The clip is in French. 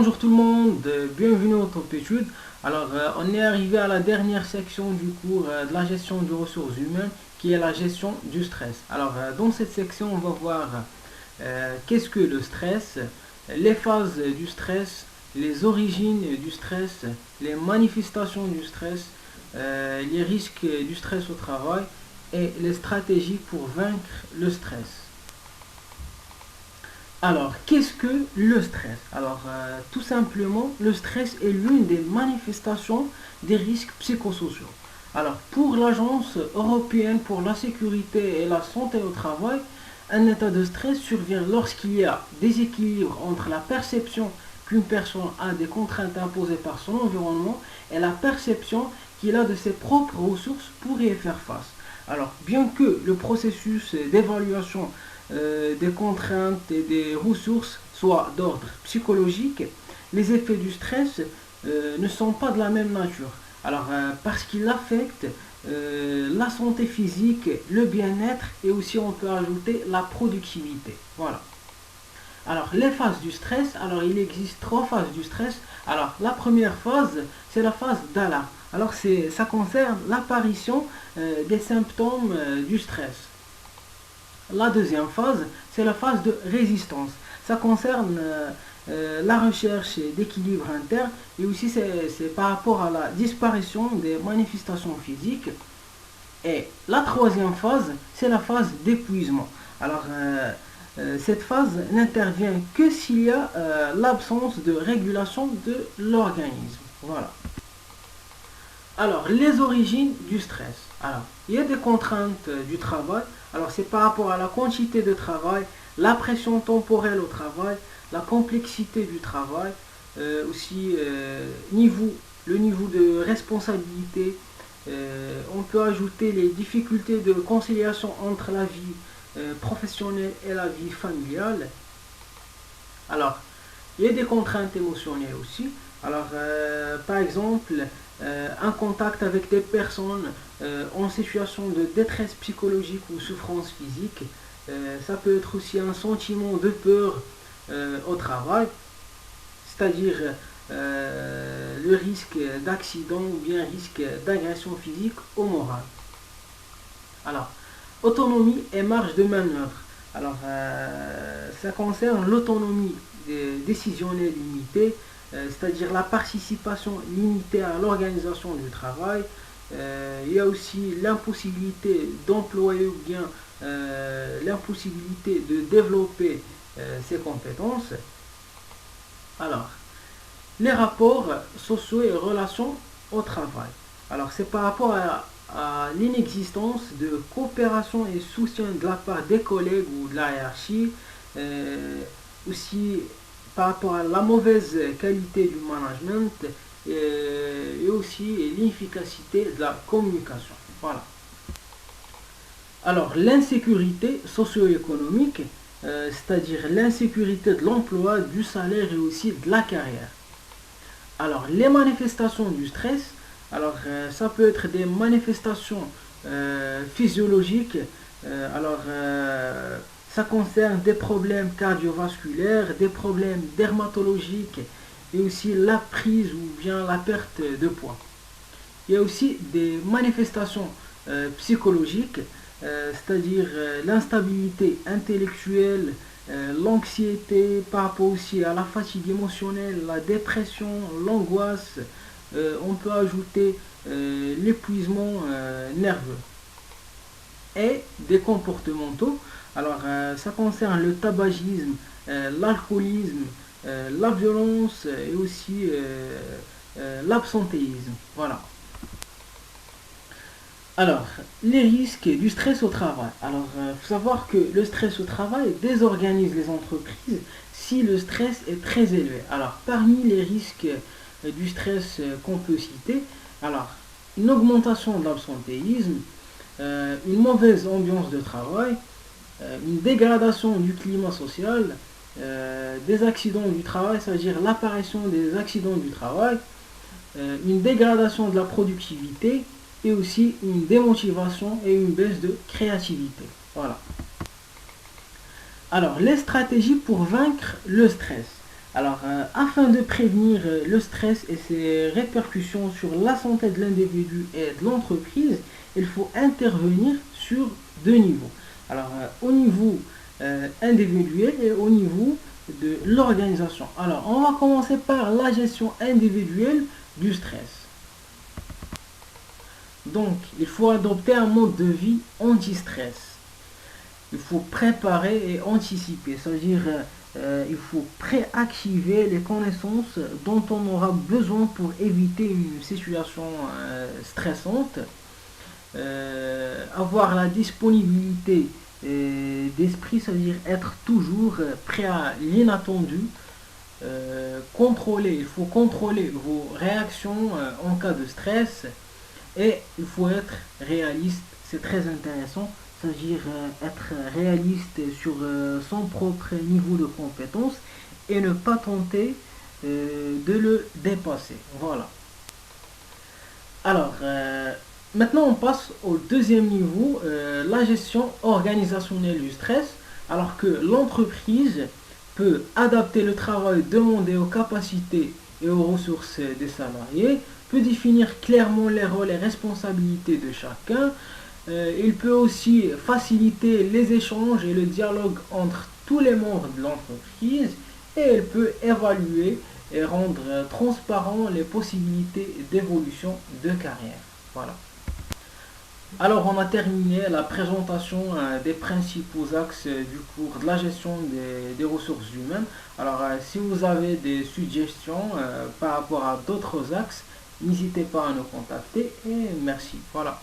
Bonjour tout le monde, bienvenue au Top Études. On est arrivé à la dernière section du cours de la gestion des ressources humaines, qui est la gestion du stress. Dans cette section, on va voir qu'est-ce que le stress, les phases du stress, les origines du stress, les manifestations du stress, les risques du stress au travail et les stratégies pour vaincre le stress. Alors, qu'est-ce que le stress? Tout simplement, le stress est l'une des manifestations des risques psychosociaux. Pour l'Agence européenne pour la sécurité et la santé au travail, un état de stress survient lorsqu'il y a déséquilibre entre la perception qu'une personne a des contraintes imposées par son environnement et la perception qu'il a de ses propres ressources pour y faire face. Bien que le processus d'évaluation des contraintes et des ressources soit d'ordre psychologique, les effets du stress ne sont pas de la même nature. Parce qu'il affecte la santé physique, le bien-être et aussi on peut ajouter la productivité. Voilà. Les phases du stress, il existe trois phases du stress. La première phase, c'est la phase d'alarme. Ça concerne l'apparition des symptômes du stress. La deuxième phase, c'est la phase de résistance. Ça concerne la recherche d'équilibre interne et aussi c'est par rapport à la disparition des manifestations physiques. Et la troisième phase, c'est la phase d'épuisement. Cette phase n'intervient que s'il y a l'absence de régulation de l'organisme. Voilà. Les origines du stress. Il y a des contraintes du travail. C'est par rapport à la quantité de travail, la pression temporelle au travail, la complexité du travail, aussi le niveau de responsabilité. On peut ajouter les difficultés de conciliation entre la vie professionnelle et la vie familiale. Il y a des contraintes émotionnelles aussi. Par exemple, un contact avec des personnes en situation de détresse psychologique ou souffrance physique, ça peut être aussi un sentiment de peur au travail, c'est-à-dire le risque d'accident ou bien risque d'agression physique au moral. Autonomie et marge de manœuvre. Ça concerne l'autonomie décisionnelle limitée, c'est-à-dire la participation limitée à l'organisation du travail. Il y a aussi l'impossibilité d'employer ou bien l'impossibilité de développer ses compétences. Les rapports sociaux et relations au travail. C'est par rapport à l'inexistence de coopération et soutien de la part des collègues ou de la hiérarchie, aussi par rapport à la mauvaise qualité du management et aussi l'inefficacité de la communication. Voilà. L'insécurité socio-économique, c'est-à-dire l'insécurité de l'emploi, du salaire et aussi de la carrière. Les manifestations du stress, ça peut être des manifestations physiologiques. Ça concerne des problèmes cardiovasculaires, des problèmes dermatologiques et aussi la prise ou bien la perte de poids. Il y a aussi des manifestations psychologiques, c'est-à-dire l'instabilité intellectuelle, l'anxiété par rapport aussi à la fatigue émotionnelle, la dépression, l'angoisse. On peut ajouter l'épuisement nerveux et des comportementaux. Ça concerne le tabagisme, l'alcoolisme, la violence et aussi l'absentéisme. Voilà. Les risques du stress au travail. Faut savoir que le stress au travail désorganise les entreprises si le stress est très élevé. Parmi les risques du stress qu'on peut citer, une augmentation de l'absentéisme, une mauvaise ambiance de travail, une dégradation du climat social, des accidents du travail, c'est-à-dire l'apparition des accidents du travail, une dégradation de la productivité et aussi une démotivation et une baisse de créativité. Voilà. Les stratégies pour vaincre le stress. Alors, afin de prévenir le stress et ses répercussions sur la santé de l'individu et de l'entreprise, il faut intervenir sur deux niveaux. Alors, au niveau individuel et au niveau de l'organisation. Alors, on va commencer par la gestion individuelle du stress. Donc, il faut adopter un mode de vie anti-stress. Il faut préparer et anticiper, c'est-à-dire il faut préactiver les connaissances dont on aura besoin pour éviter une situation stressante, avoir la disponibilité d'esprit, c'est-à-dire être toujours prêt à l'inattendu, contrôler, il faut contrôler vos réactions en cas de stress et il faut être réaliste, c'est très intéressant, c'est-à-dire être réaliste sur son propre niveau de compétence et ne pas tenter de le dépasser. Voilà. Alors, maintenant on passe au deuxième niveau, la gestion organisationnelle du stress, alors que l'entreprise peut adapter le travail demandé aux capacités et aux ressources des salariés, peut définir clairement les rôles et responsabilités de chacun. Il peut aussi faciliter les échanges et le dialogue entre tous les membres de l'entreprise et il peut évaluer et rendre transparent les possibilités d'évolution de carrière. Voilà. Alors on a terminé la présentation des principaux axes du cours de la gestion des ressources humaines. Alors si vous avez des suggestions par rapport à d'autres axes, n'hésitez pas à nous contacter et merci. Voilà.